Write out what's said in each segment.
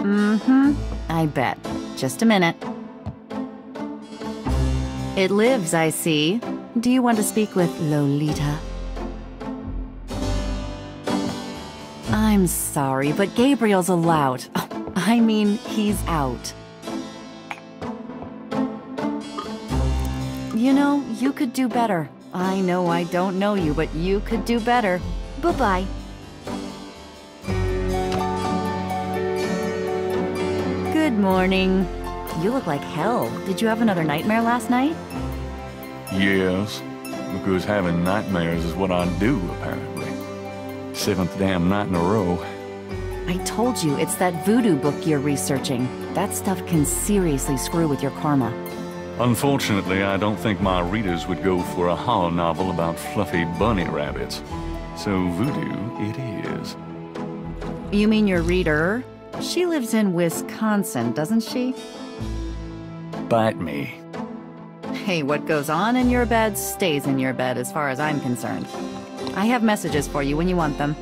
Mm-hmm. I bet. Just a minute. It lives, I see. Do you want to speak with Lolita? I'm sorry, but Gabriel's allowed. I mean, he's out. You know, you could do better. I know I don't know you, but you could do better. Bye-bye. Good morning. You look like hell. Did you have another nightmare last night? Yes, because having nightmares is what I do, apparently. 7th damn night in a row. I told you, it's that voodoo book you're researching. That stuff can seriously screw with your karma. Unfortunately, I don't think my readers would go for a horror novel about fluffy bunny rabbits. So voodoo it is. You mean your reader? She lives in Wisconsin, doesn't she? Bite me. Hey, what goes on in your bed stays in your bed as far as I'm concerned. I have messages for you when you want them.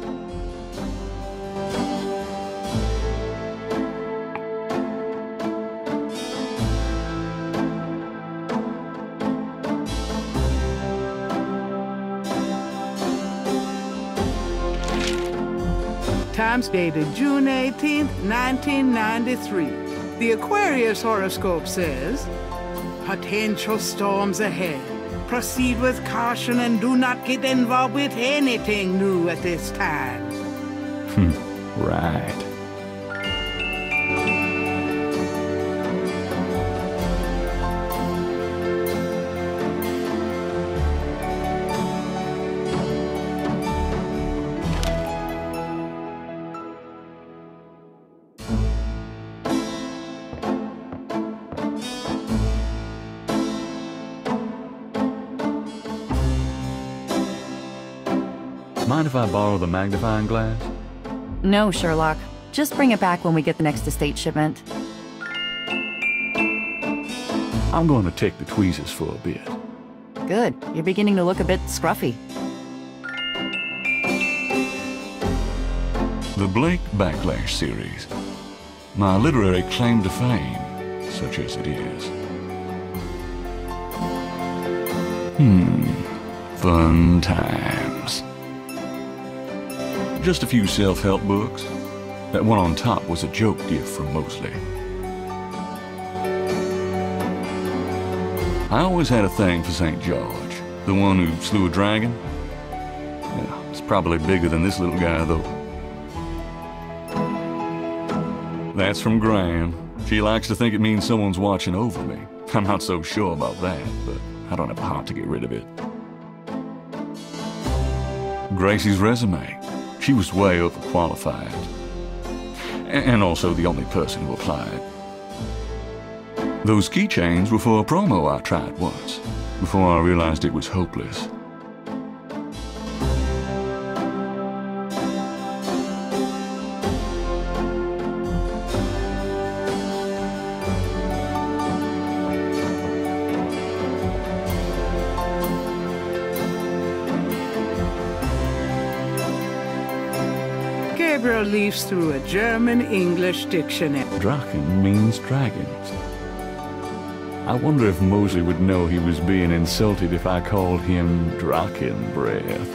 Times dated June 18th, 1993. The Aquarius horoscope says, potential storms ahead. Proceed with caution and do not get involved with anything new at this time. Right. Mind if I borrow the magnifying glass? No, Sherlock. Just bring it back when we get the next estate shipment. I'm going to take the tweezers for a bit. Good. You're beginning to look a bit scruffy. The Blake Backlash series. My literary claim to fame, such as it is. Fun times. Just a few self-help books. That one on top was a joke gift from Mosley. I always had a thing for St. George, the one who slew a dragon. Yeah, it's probably bigger than this little guy, though. That's from Graham. She likes to think it means someone's watching over me. I'm not so sure about that, but I don't have a heart to get rid of it. Gracie's resume. She was way overqualified. And also the only person who applied. Those keychains were for a promo I tried once, before I realized it was hopeless. Gabriel leafs through a German-English dictionary. Drachen means dragons. I wonder if Mosley would know he was being insulted if I called him Drachen Breath.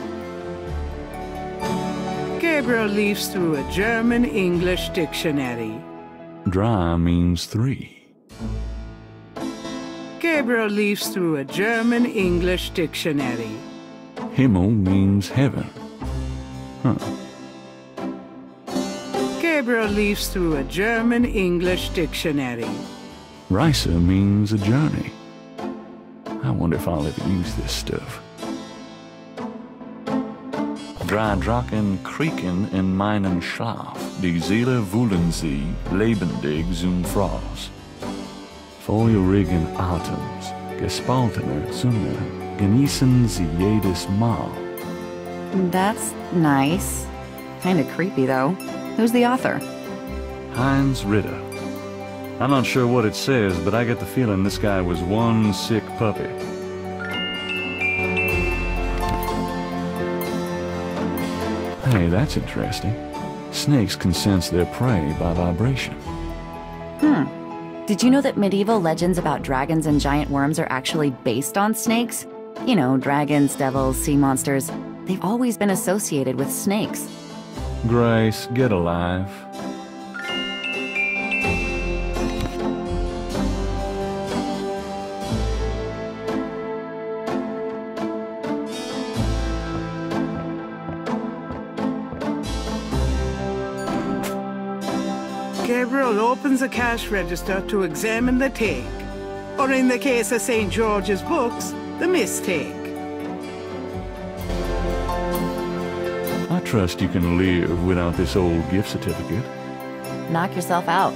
Gabriel leafs through a German-English dictionary. Dry means 3. Gabriel leafs through a German-English dictionary. Himmel means heaven. Huh. Gabriel leafs through a German-English dictionary. Reise means a journey. I wonder if I'll ever use this stuff. Drei Drachen kriegen in meinen Schlaf. Die Seele wollen sie lebendig zum Fraß. Feurigen Atems, gespaltener Zunge, genießen sie jedes Mal. That's nice. Kinda creepy, though. Who's the author? Heinz Ritter. I'm not sure what it says, but I get the feeling this guy was one sick puppy. Hey, that's interesting. Snakes can sense their prey by vibration. Did you know that medieval legends about dragons and giant worms are actually based on snakes? You know, dragons, devils, sea monsters. They've always been associated with snakes. Grace, get alive. Gabriel opens the cash register to examine the take, or in the case of St. George's books, the mistake. I trust you can live without this old gift certificate. Knock yourself out.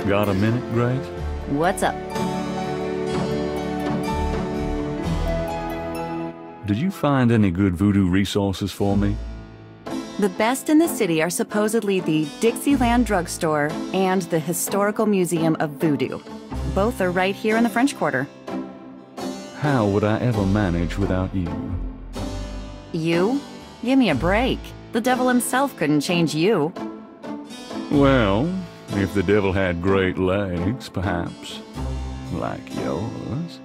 Got a minute, Grace? What's up? Did you find any good voodoo resources for me? The best in the city are supposedly the Dixieland Drugstore and the Historical Museum of Voodoo. Both are right here in the French Quarter. How would I ever manage without you? You? Give me a break. The devil himself couldn't change you. Well, if the devil had great legs, perhaps. Like yours.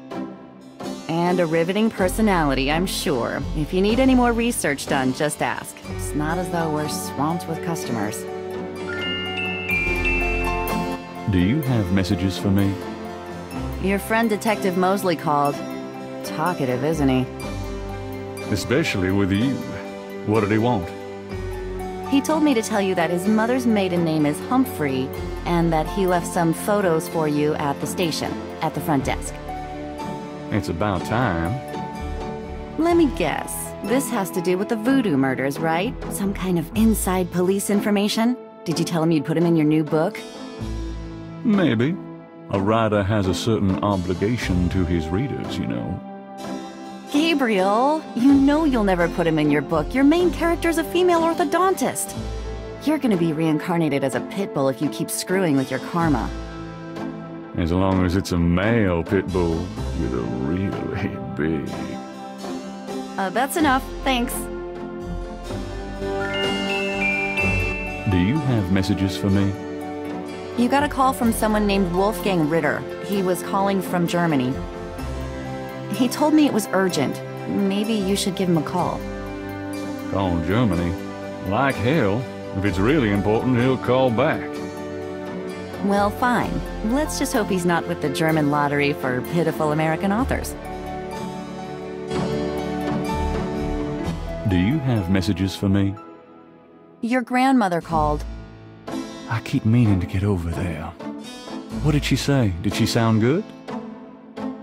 And a riveting personality, I'm sure. If you need any more research done, just ask. It's not as though we're swamped with customers. Do you have messages for me? Your friend Detective Mosley called. Talkative, isn't he? Especially with you. What did he want? He told me to tell you that his mother's maiden name is Humphrey, and that he left some photos for you at the station, at the front desk. It's about time. Let me guess. This has to do with the voodoo murders, right? Some kind of inside police information? Did you tell him you'd put him in your new book? Maybe. A writer has a certain obligation to his readers, you know. Gabriel, you know you'll never put him in your book. Your main character's a female orthodontist. You're gonna be reincarnated as a pit bull if you keep screwing with your karma. As long as it's a male pit bull with a really big... That's enough, thanks. Do you have messages for me? You got a call from someone named Wolfgang Ritter. He was calling from Germany. He told me it was urgent. Maybe you should give him a call. Call Germany? Like hell. If it's really important, he'll call back. Well, fine. Let's just hope he's not with the German lottery for pitiful American authors. Do you have messages for me? Your grandmother called. I keep meaning to get over there. What did she say? Did she sound good?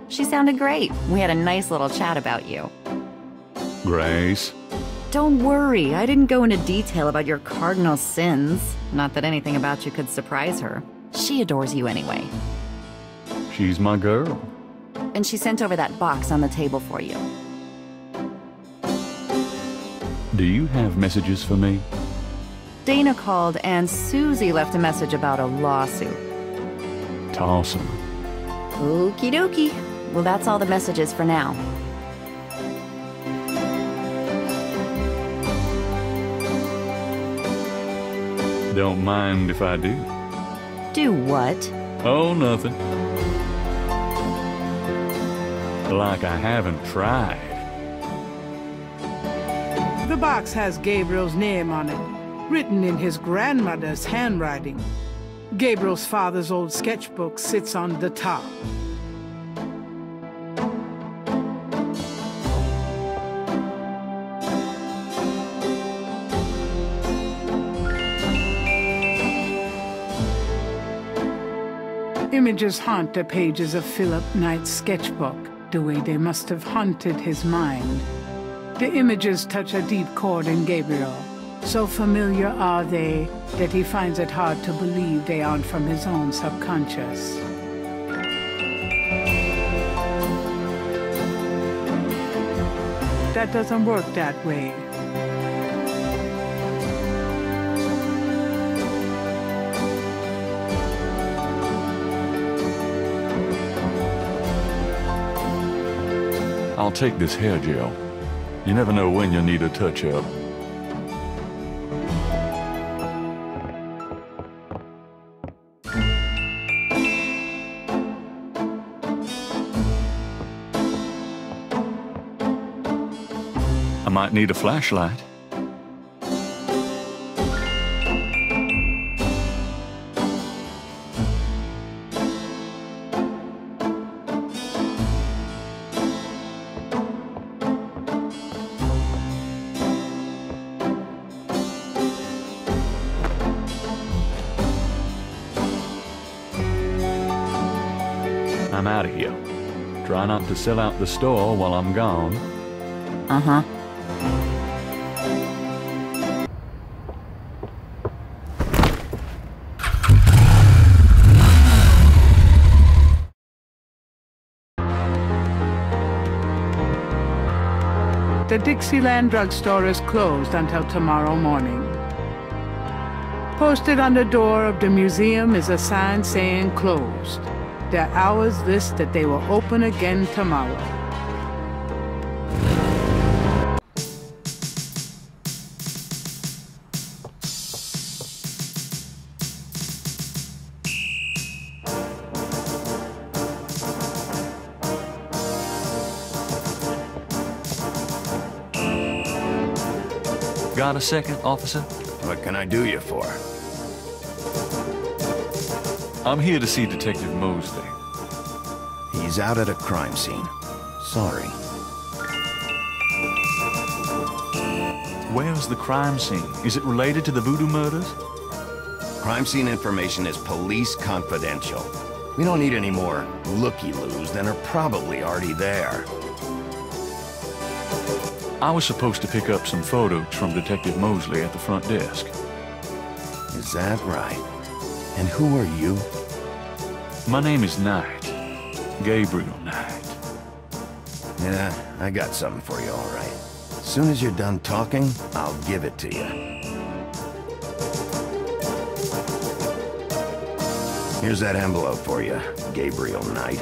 She sounded great. We had a nice little chat about you. Grace. Don't worry, I didn't go into detail about your cardinal sins. Not that anything about you could surprise her. She adores you anyway. She's my girl. And she sent over that box on the table for you. Do you have messages for me? Dana called and Susie left a message about a lawsuit. Toss 'em. Okie dokie. Well, that's all the messages for now. Don't mind if I do. Do what? Oh, nothing. Like I haven't tried. The box has Gabriel's name on it, written in his grandmother's handwriting. Gabriel's father's old sketchbook sits on the top. Images haunt the pages of Philip Knight's sketchbook, the way they must have haunted his mind. The images touch a deep chord in Gabriel. So familiar are they that he finds it hard to believe they aren't from his own subconscious. That doesn't work that way. I'll take this hair gel. You never know when you'll need a touch-up. I might need a flashlight. I'm out of here. Try not to sell out the store while I'm gone. Uh-huh. The Dixieland drugstore is closed until tomorrow morning. Posted on the door of the museum is a sign saying closed. Their hours list that they will open again tomorrow. Got a second, officer? What can I do you for? I'm here to see Detective Mosley. He's out at a crime scene. Sorry. Where's the crime scene? Is it related to the voodoo murders? Crime scene information is police confidential. We don't need any more looky-loos than are probably already there. I was supposed to pick up some photos from Detective Mosley at the front desk. Is that right? And who are you? My name is Knight. Gabriel Knight. Yeah, I got something for you, all right. As soon as you're done talking, I'll give it to you. Here's that envelope for you, Gabriel Knight.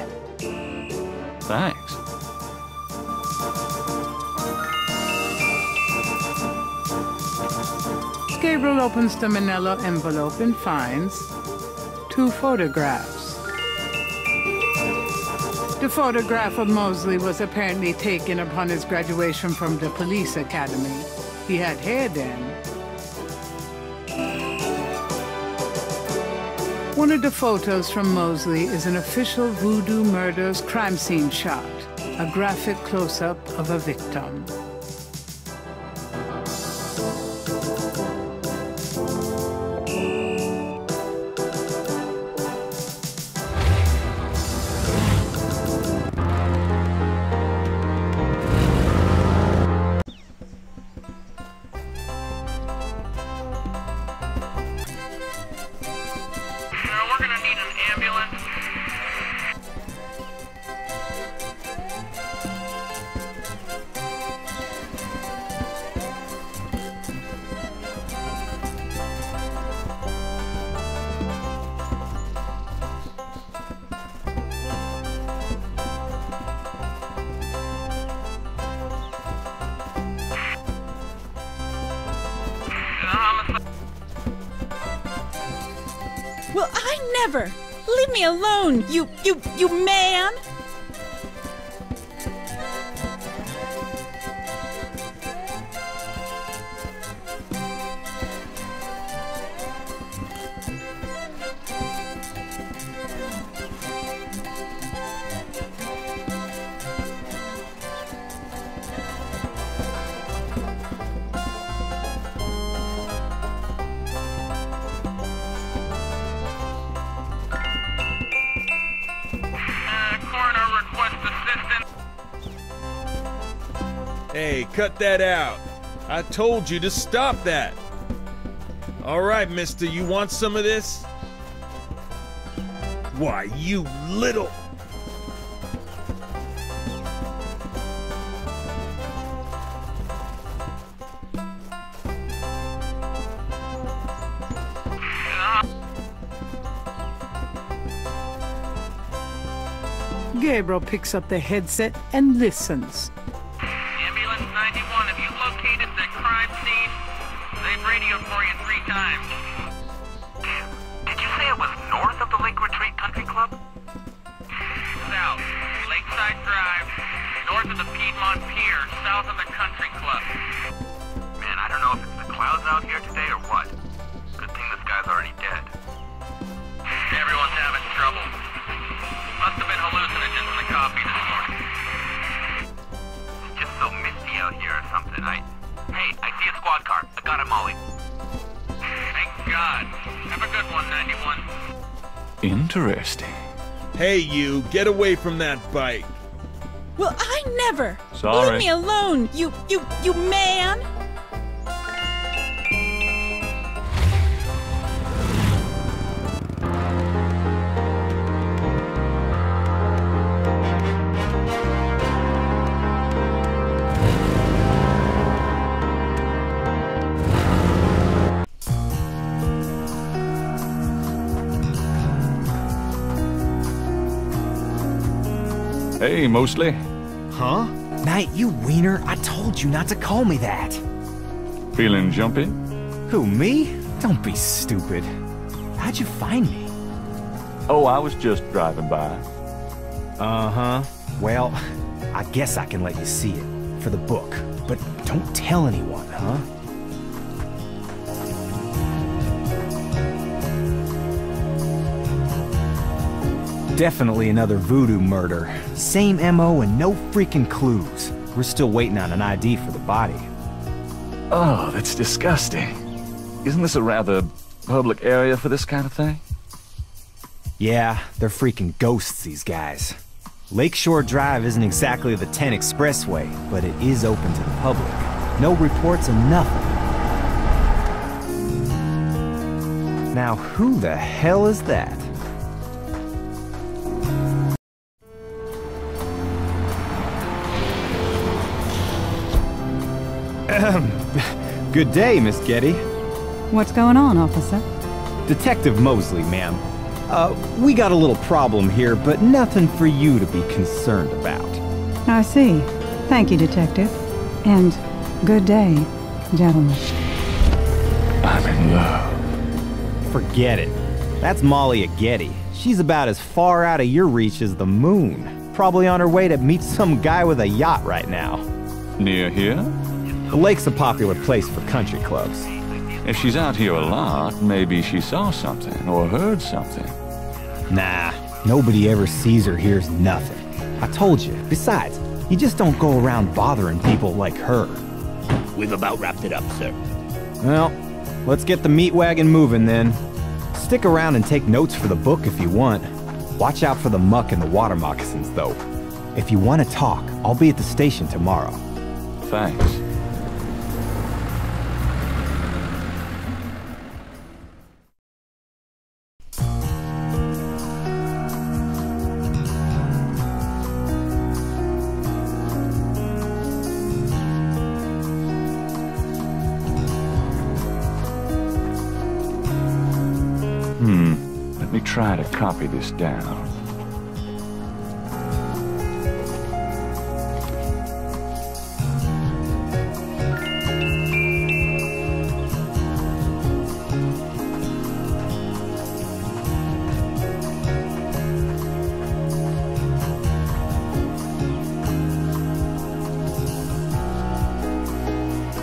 Thanks. Gabriel opens the manila envelope and finds 2 photographs. The photograph of Mosley was apparently taken upon his graduation from the police academy. He had hair then. One of the photos from Mosley is an official voodoo murders crime scene shot, a graphic close-up of a victim. We're gonna need an ambulance. Well, I never! Leave me alone, you man! Hey, cut that out. I told you to stop that. All right, mister, you want some of this? Why, you little... Gabriel picks up the headset and listens. Ambulance 91, have you located the crime scene? They've radioed for you 3 times. Did you say it was north of the Lake Retreat Country Club? South, Lakeside Drive, north of the Piedmont Pier, south of the Country Club. Man, I don't know if it's the clouds out here today or what. Good thing this guy's already dead. Everyone's having trouble. Must have been hallucinogens in the coffee this morning. It's just so misty out here or something. Hey, I see a squad car. I got it, Molly. Thank God. Have a good one, 91. Interesting. Hey, you, get away from that bike. Well, I never. Sorry. Leave me alone, you man. Hey, Mosley. Huh? Knight, you wiener, I told you not to call me that. Feeling jumpy? Who, me? Don't be stupid. How'd you find me? Oh, I was just driving by. Uh-huh. Well, I guess I can let you see it, for the book. But don't tell anyone, huh? Definitely another voodoo murder. Same MO and no freaking clues. We're still waiting on an ID for the body. Oh, that's disgusting. Isn't this a rather public area for this kind of thing? Yeah, they're freaking ghosts, these guys. Lakeshore Drive isn't exactly the 10 expressway, but it is open to the public. No reports and nothing. Now, who the hell is that? Good day, Miss Getty. What's going on, officer? Detective Mosley, ma'am. We got a little problem here, but nothing for you to be concerned about. I see. Thank you, detective. And good day, gentlemen. I'm in love. Forget it. That's Molly at Getty. She's about as far out of your reach as the moon. Probably on her way to meet some guy with a yacht right now. Near here? The lake's a popular place for country clubs. If she's out here a lot, maybe she saw something or heard something. Nah, nobody ever sees or hears nothing. I told you. Besides, you just don't go around bothering people like her. We've about wrapped it up, sir. Well, let's get the meat wagon moving then. Stick around and take notes for the book if you want. Watch out for the muck and the water moccasins, though. If you want to talk, I'll be at the station tomorrow. Thanks. Let me try to copy this down.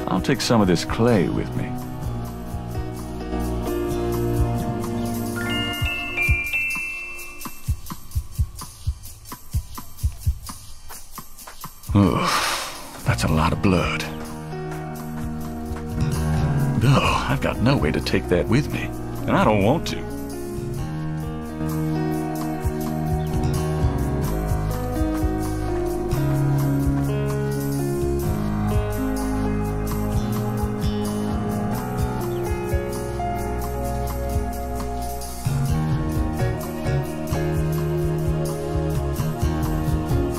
I'll take some of this clay with me. Oh, that's a lot of blood. No, I've got no way to take that with me, and I don't want to.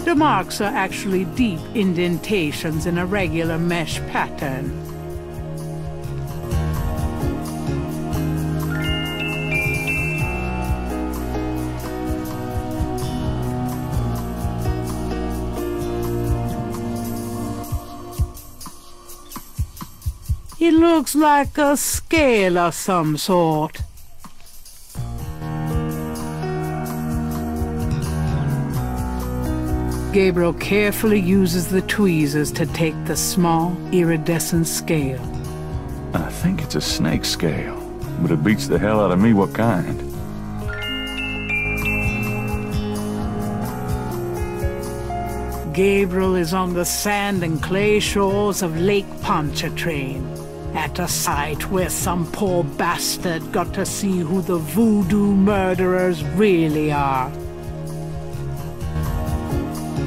The marks are actually deep indentations in a regular mesh pattern. It looks like a scale of some sort. Gabriel carefully uses the tweezers to take the small, iridescent scale. I think it's a snake scale, but it beats the hell out of me what kind. Gabriel is on the sand and clay shores of Lake Pontchartrain, at a site where some poor bastard got to see who the voodoo murderers really are.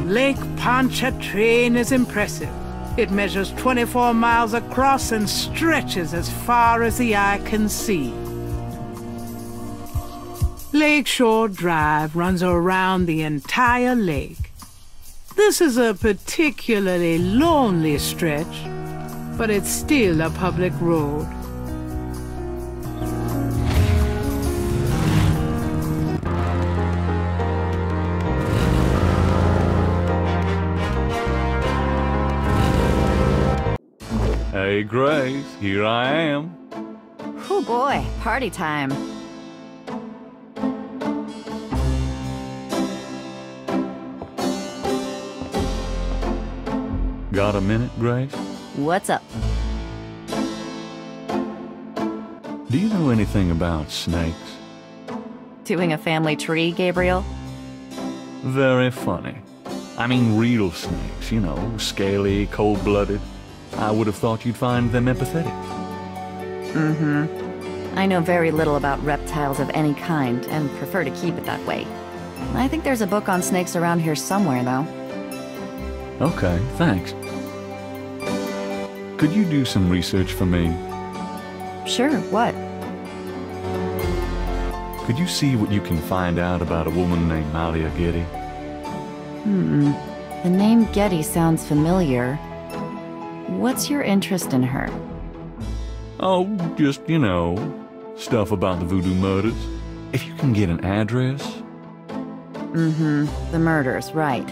Lake Pontchartrain is impressive. It measures 24 miles across and stretches as far as the eye can see. Lakeshore Drive runs around the entire lake. This is a particularly lonely stretch, but it's still a public road. Hey, Grace, here I am. Oh boy, party time. Got a minute, Grace? What's up? Do you know anything about snakes? Doing a family tree, Gabriel? Very funny. I mean real snakes, you know, scaly, cold-blooded. I would have thought you'd find them empathetic. Mm-hmm. I know very little about reptiles of any kind, and prefer to keep it that way. I think there's a book on snakes around here somewhere, though. Okay, thanks. Could you do some research for me? Sure, what? Could you see what you can find out about a woman named Malia Getty? The name Getty sounds familiar. What's your interest in her? Oh, just, you know, stuff about the voodoo murders. If you can get an address. Mm-hmm. The murders, right.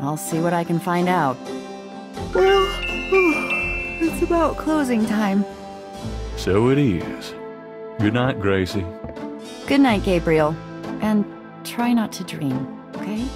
I'll see what I can find out. Well, it's about closing time. So it is. Good night, Gracie. Good night, Gabriel. And try not to dream, okay?